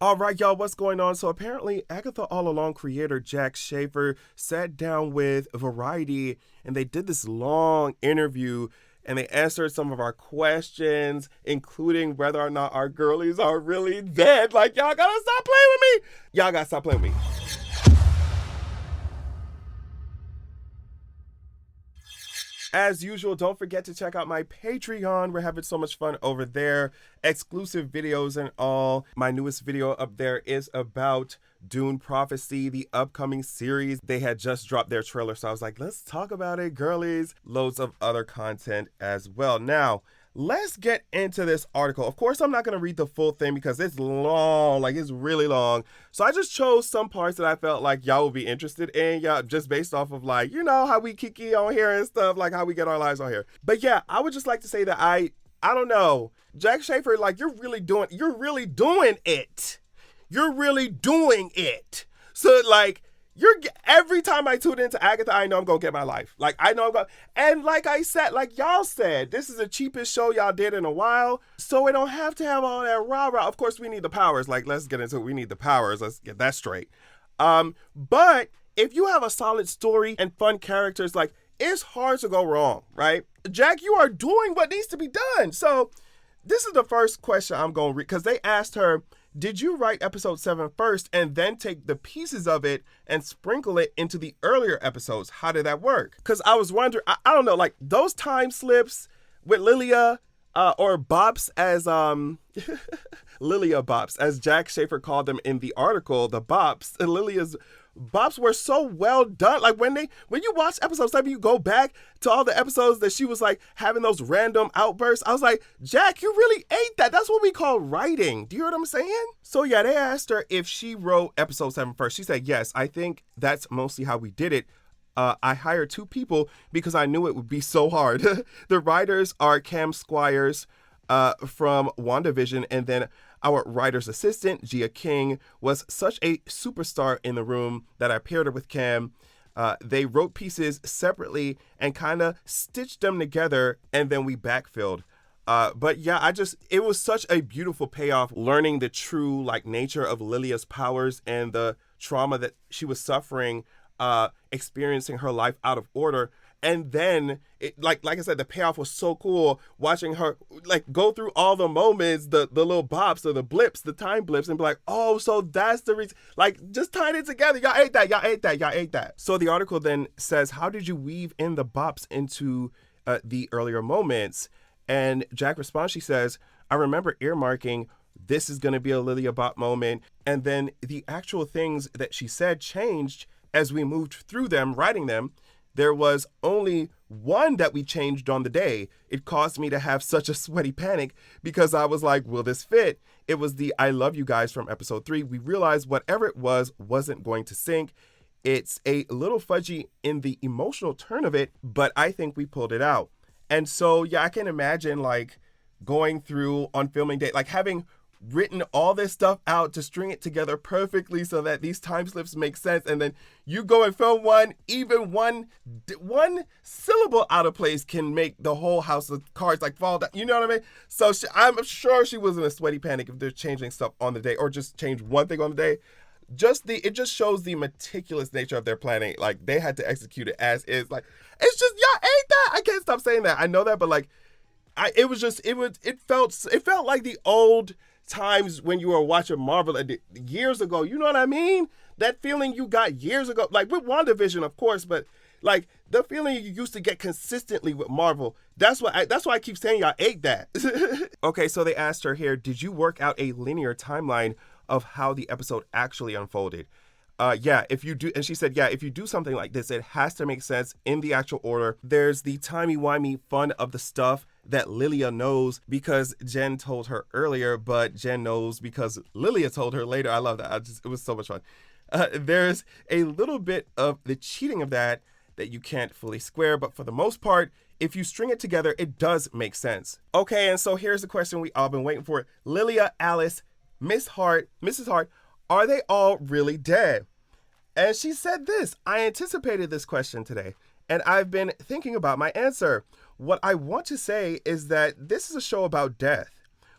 All right, y'all, what's going on? So apparently Agatha All Along creator Jack Schaeffer sat down with Variety and they did this long interview and they answered some of our questions, including whether or not our girlies are really dead. Like, y'all gotta stop playing with me. Y'all gotta stop playing with me. As usual, don't forget to check out my Patreon. We're having so much fun over there. Exclusive videos and all. My newest video up there is about Dune Prophecy, the upcoming series. They had just dropped their trailer, so I was like, let's talk about it, girlies. Loads of other content as well. Now, let's get into this article. Of course, I'm not going to read the full thing because it's long, like it's really long. So I just chose some parts that I felt like y'all would be interested in, yeah, just based off of like, you know, how we kiki on here and stuff, like how we get our lives on here. But yeah, I would just like to say that I don't know, Jack Schaeffer, like you're really doing it. You're really doing it. So like, every time I tune into Agatha, I know I'm gonna get my life. Like I know I'm gonna, and like I said, like y'all said, this is the cheapest show y'all did in a while, so we don't have to have all that rah rah. Of course, we need the powers. Like let's get into it. We need the powers. Let's get that straight. But if you have a solid story and fun characters, like it's hard to go wrong, right? Jack, you are doing what needs to be done. So this is the first question I'm gonna read because they asked her, did you write episode 7 first and then take the pieces of it and sprinkle it into the earlier episodes? How did that work? Because I was wondering, I don't know, like those time slips with Lilia or bops as, Lilia bops, as Jack Schaeffer called them in the article, the bops, Lilia's bops were so well done. Like when you watch episode 7, you go back to all the episodes that she was like having those random outbursts. I was like, Jack, you really ate that. That's what we call writing. Do you hear what I'm saying? So yeah, they asked her if she wrote episode 7 first. She said, yes, I think that's mostly how we did it. I hired 2 people because I knew it would be so hard. The writers are Cam Squires from WandaVision, and then our writer's assistant, Gia King, was such a superstar in the room that I paired her with Cam. They wrote pieces separately and kind of stitched them together, and then we backfilled. But yeah, it was such a beautiful payoff, learning the true like nature of Lilia's powers and the trauma that she was suffering, experiencing her life out of order. And then, like I said, the payoff was so cool, watching her like go through all the moments, the little bops or the blips, the time blips, and be like, oh, so that's the reason. Like, just tying it together. Y'all ate that. So the article then says, how did you weave in the bops into the earlier moments? And Jack responds, she says, I remember earmarking, this is going to be a Lilia bop moment. And then the actual things that she said changed as we moved through them, writing them. There was only one that we changed on the day. It caused me to have such a sweaty panic because I was like, will this fit? It was the I love you guys from episode 3. We realized whatever it was wasn't going to sync. It's a little fudgy in the emotional turn of it, but I think we pulled it out. And so, yeah, I can imagine like going through on filming day, like having written all this stuff out to string it together perfectly so that these time slips make sense, and then you go and film one, even one syllable out of place can make the whole house of cards like fall down. You know what I mean? So I'm sure she was in a sweaty panic if they're changing stuff on the day or just change one thing on the day. It just shows the meticulous nature of their planning. Like they had to execute it as is. Like it's just y'all ate that. I can't stop saying that. I know that, but like it felt like the old times when you were watching Marvel years ago. You know what I mean? That feeling you got years ago, like with WandaVision, of course, but like the feeling you used to get consistently with Marvel. That's why I keep saying y'all ate that. Okay, so they asked her here, did you work out a linear timeline of how the episode actually unfolded? Yeah, if you do, and she said, yeah, if you do something like this, it has to make sense in the actual order. There's the timey-wimey fun of the stuff that Lilia knows because Jen told her earlier, but Jen knows because Lilia told her later. I love that. It was so much fun. There's a little bit of the cheating of that you can't fully square, but for the most part, if you string it together, it does make sense. Okay, and so here's the question we all been waiting for. Lilia, Alice, Mrs. Hart, are they all really dead? And she said this, I anticipated this question today, and I've been thinking about my answer. What I want to say is that this is a show about death.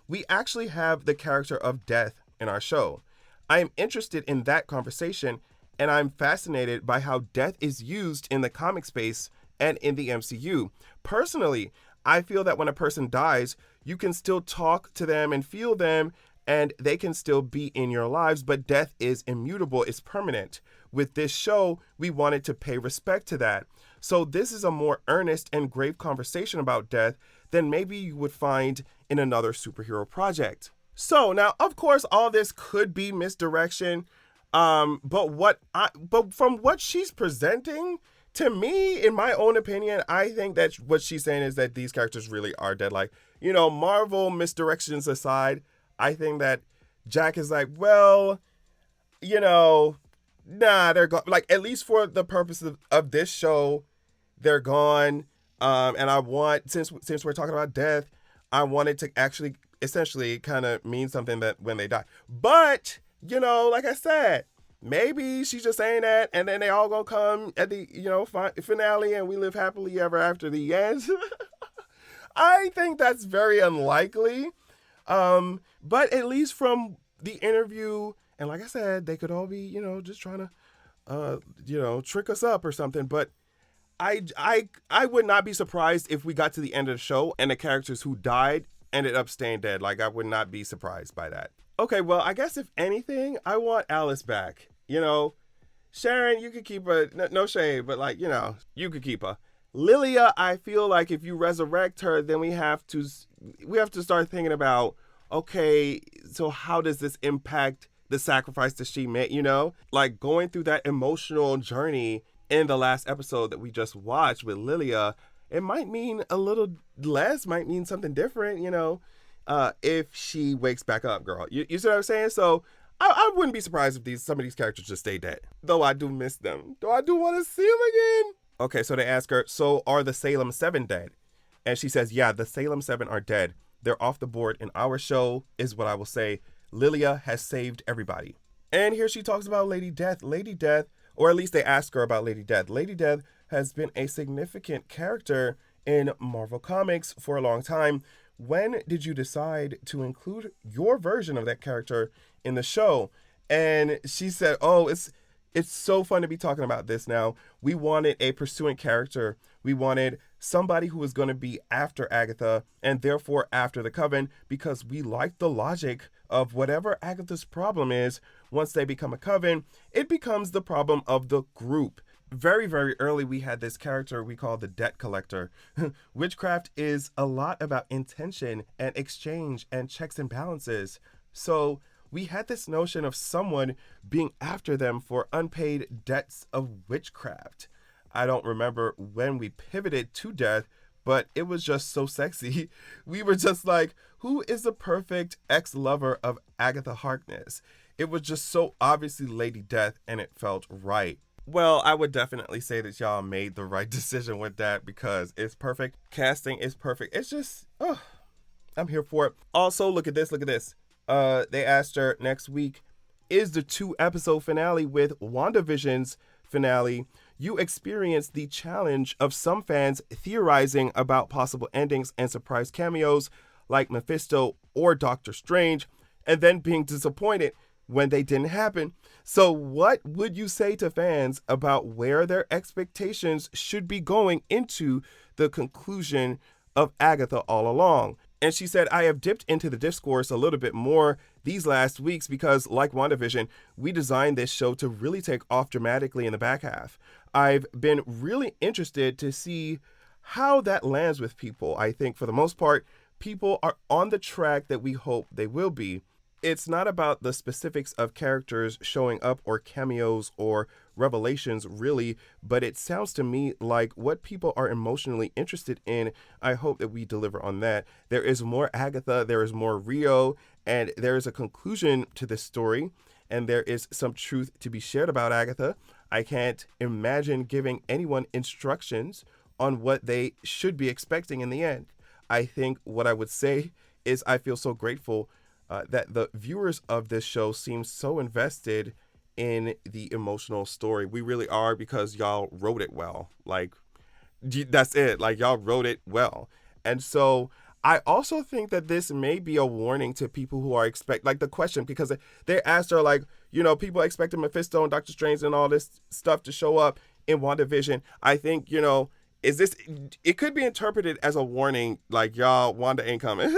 We actually have the character of death in our show. I am interested in that conversation, and I'm fascinated by how death is used in the comic space and in the MCU. Personally, I feel that when a person dies, you can still talk to them and feel them, and they can still be in your lives, but death is immutable, it's permanent. With this show, we wanted to pay respect to that. So this is a more earnest and grave conversation about death than maybe you would find in another superhero project. So now, of course, all this could be misdirection, but from what she's presenting, to me, in my own opinion, I think that what she's saying is that these characters really are dead. Like, Marvel misdirections aside, I think that Jack is like, well, nah, they're gone. Like, at least for the purpose of this show, they're gone. And I want, since we're talking about death, I want it to actually essentially kind of mean something that when they die. But, like I said, maybe she's just saying that, and then they all gonna come at the, finale, and we live happily ever after the end. I think that's very unlikely. But at least from the interview, and like I said, they could all be, just trying to, trick us up or something. But I would not be surprised if we got to the end of the show and the characters who died ended up staying dead. Like, I would not be surprised by that. Okay, well, I guess if anything, I want Alice back. Sharon, you could keep her. No shade, but you could keep her. Lilia, I feel like if you resurrect her, then we have to start thinking about, okay, so how does this impact the sacrifice that she made? Like going through that emotional journey in the last episode that we just watched with Lilia, it might mean a little less, might mean something different, if she wakes back up, girl. You see what I'm saying? So I wouldn't be surprised if some of these characters just stay dead. Though I do miss them. Though I do want to see them again. Okay, so they ask her, so are the Salem 7 dead? And she says, yeah, the Salem 7 are dead. They're off the board in our show, is what I will say. Lilia has saved everybody. And here she talks about Lady Death. Lady Death, or at least they ask her about Lady Death. Lady Death has been a significant character in Marvel Comics for a long time. When did you decide to include your version of that character in the show? And she said, oh, it's so fun to be talking about this now. We wanted a pursuing character. We wanted somebody who was going to be after Agatha and therefore after the Coven, because we like the logic of whatever Agatha's problem is. Once they become a Coven, it becomes the problem of the group. Very, very early, we had this character we call the debt collector. Witchcraft is a lot about intention and exchange and checks and balances. So we had this notion of someone being after them for unpaid debts of witchcraft. I don't remember when we pivoted to death, but it was just so sexy. We were just like, who is the perfect ex-lover of Agatha Harkness? It was just so obviously Lady Death, and it felt right. Well, I would definitely say that y'all made the right decision with that because it's perfect. Casting is perfect. It's just, I'm here for it. Also, look at this. They asked her next week, is the 2-episode finale with WandaVision's finale. You experienced the challenge of some fans theorizing about possible endings and surprise cameos like Mephisto or Doctor Strange, and then being disappointed when they didn't happen. So what would you say to fans about where their expectations should be going into the conclusion of Agatha all along? And she said, I have dipped into the discourse a little bit more these last weeks because, like WandaVision, we designed this show to really take off dramatically in the back half. I've been really interested to see how that lands with people. I think for the most part, people are on the track that we hope they will be. It's not about the specifics of characters showing up or cameos or revelations, really, but it sounds to me like what people are emotionally interested in. I hope that we deliver on that. There is more Agatha, there is more Rio, and there is a conclusion to this story, and there is some truth to be shared about Agatha. I can't imagine giving anyone instructions on what they should be expecting in the end. I think what I would say is I feel so grateful that the viewers of this show seem so invested in the emotional story. We really are, because y'all wrote it well. Like, that's it. Like, y'all wrote it well. And so I also think that this may be a warning to people who are like the question, because they asked her, like, people expecting Mephisto and Doctor Strange and all this stuff to show up in WandaVision. I think, it could be interpreted as a warning, like, y'all, Wanda ain't coming.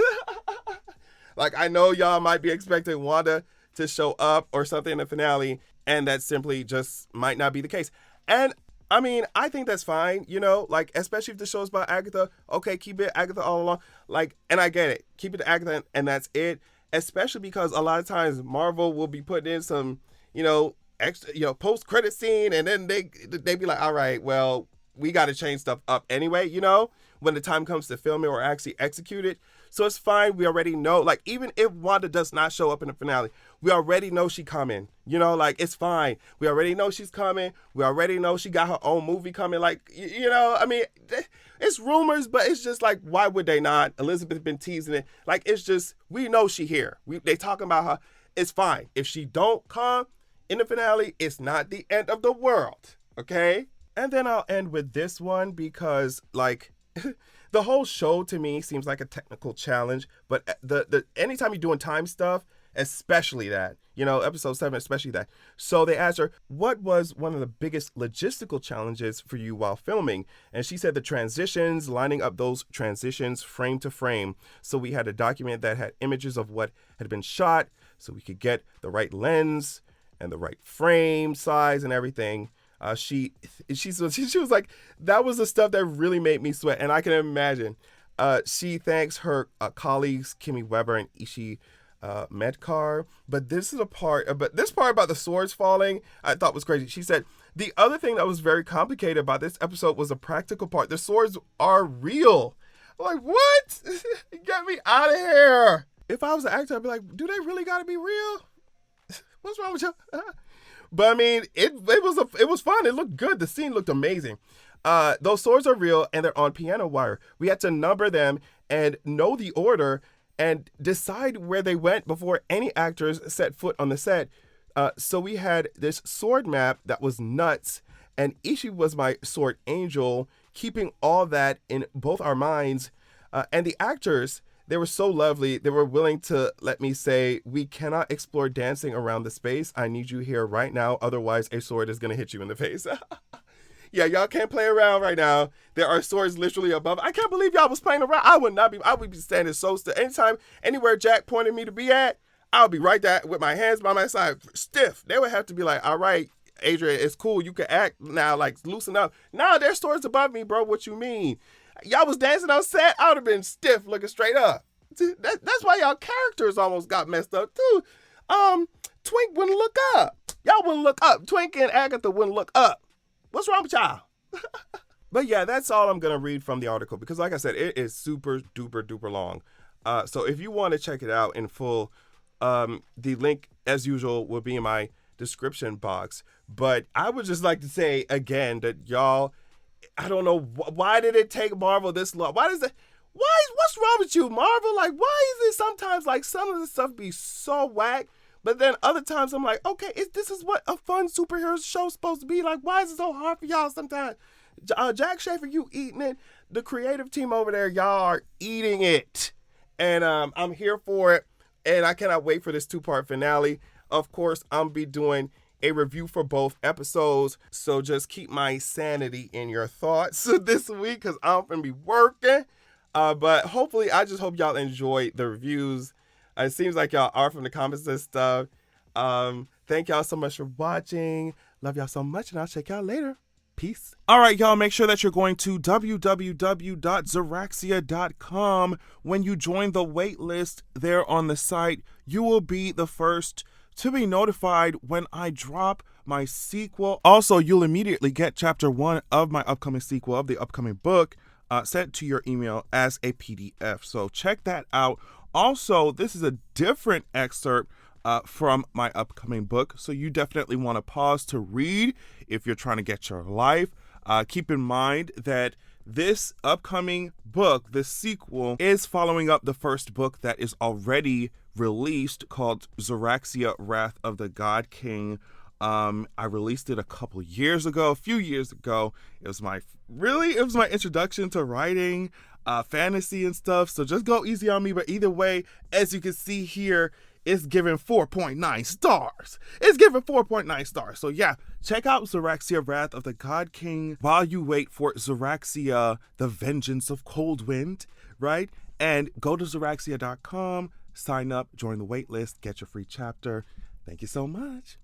Like, I know y'all might be expecting Wanda to show up or something in the finale, and that simply just might not be the case. And I mean, I think that's fine, like, especially if the show's about Agatha. Okay, keep it Agatha all along. Like, and I get it. Keep it to Agatha and that's it. Especially because a lot of times Marvel will be putting in some, extra, post-credit scene, and then they be like, all right, well, we got to change stuff up anyway, when the time comes to film it or actually execute it. So it's fine. We already know, like, even if Wanda does not show up in the finale, we already know she coming, like, it's fine. We already know she's coming. We already know she got her own movie coming. Like, I mean, it's rumors, but it's just like, why would they not? Elizabeth been teasing it. Like, it's just, we know she here. They talking about her. It's fine. If she don't come in the finale, it's not the end of the world. Okay. And then I'll end with this one because, like, the whole show to me seems like a technical challenge, but the anytime you're doing time stuff, especially that, episode 7, especially that. So they asked her, what was one of the biggest logistical challenges for you while filming? And she said the transitions, lining up those transitions frame to frame. So we had a document that had images of what had been shot so we could get the right lens and the right frame size and everything. She was like, that was the stuff that really made me sweat. And I can imagine. She thanks her colleagues, Kimmy Weber and Ishi Medkar. But this part about the swords falling, I thought was crazy. She said, the other thing that was very complicated about this episode was the practical part. The swords are real. I'm like, what? Get me out of here. If I was an actor, I'd be like, do they really got to be real? What's wrong with you? But I mean, it was fun. It looked good. The scene looked amazing. Those swords are real and they're on piano wire. We had to number them and know the order and decide where they went before any actors set foot on the set. So we had this sword map that was nuts, and Ishi was my sword angel, keeping all that in both our minds. And the actors, they were so lovely. They were willing to let me say, we cannot explore dancing around the space. I need you here right now. Otherwise, a sword is going to hit you in the face. Yeah, y'all can't play around right now. There are swords literally above. I can't believe y'all was playing around. I would be standing so still. Anytime, anywhere Jack pointed me to be at, I would be right there with my hands by my side, stiff. They would have to be like, all right, Adrian, it's cool. You can act now, like, loosen up. Nah, there's swords above me, bro. What you mean? Y'all was dancing on set, I would have been stiff looking straight up. That's why y'all characters almost got messed up too. Twink wouldn't look up. Y'all wouldn't look up. Twink and Agatha wouldn't look up. What's wrong with y'all? But yeah, that's all I'm going to read from the article because, like I said, it is super duper duper long. So if you want to check it out in full, the link, as usual, will be in my description box. But I would just like to say again that y'all, I don't know, why did it take Marvel this long? What's wrong with you, Marvel? Like, why is it sometimes like some of the stuff be so whack, but then other times I'm like, okay, this is what a fun superhero show's supposed to be. Like, why is it so hard for y'all sometimes? Jack Schaeffer, you eating it. The creative team over there, y'all are eating it. And I'm here for it. And I cannot wait for this 2-part finale. Of course, I'm be doing a review for both episodes. So just keep my sanity in your thoughts this week because I'm going to be working. But hopefully, I just hope y'all enjoy the reviews. It seems like y'all are from the comments and stuff. Thank y'all so much for watching. Love y'all so much, and I'll check y'all later. Peace. All right, y'all, make sure that you're going to www.zeraxia.com. When you join the wait list there on the site, you will be the first to be notified when I drop my sequel. Also, you'll immediately get chapter 1 of my upcoming sequel of the upcoming book sent to your email as a PDF. So check that out. Also, this is a different excerpt from my upcoming book, so you definitely want to pause to read if you're trying to get your life. Keep in mind that this upcoming book, the sequel, is following up the first book that is already released called Zeraxia, Wrath of the God King. I released it a few years ago. It was my introduction to writing. fantasy and stuff. So just go easy on me. But either way, as you can see here, it's given 4.9 stars. It's given 4.9 stars. So yeah, check out Xeraxia Wrath of the God King while you wait for Xeraxia The Vengeance of Coldwind, right? And go to Xeraxia.com, sign up, join the waitlist, get your free chapter. Thank you so much.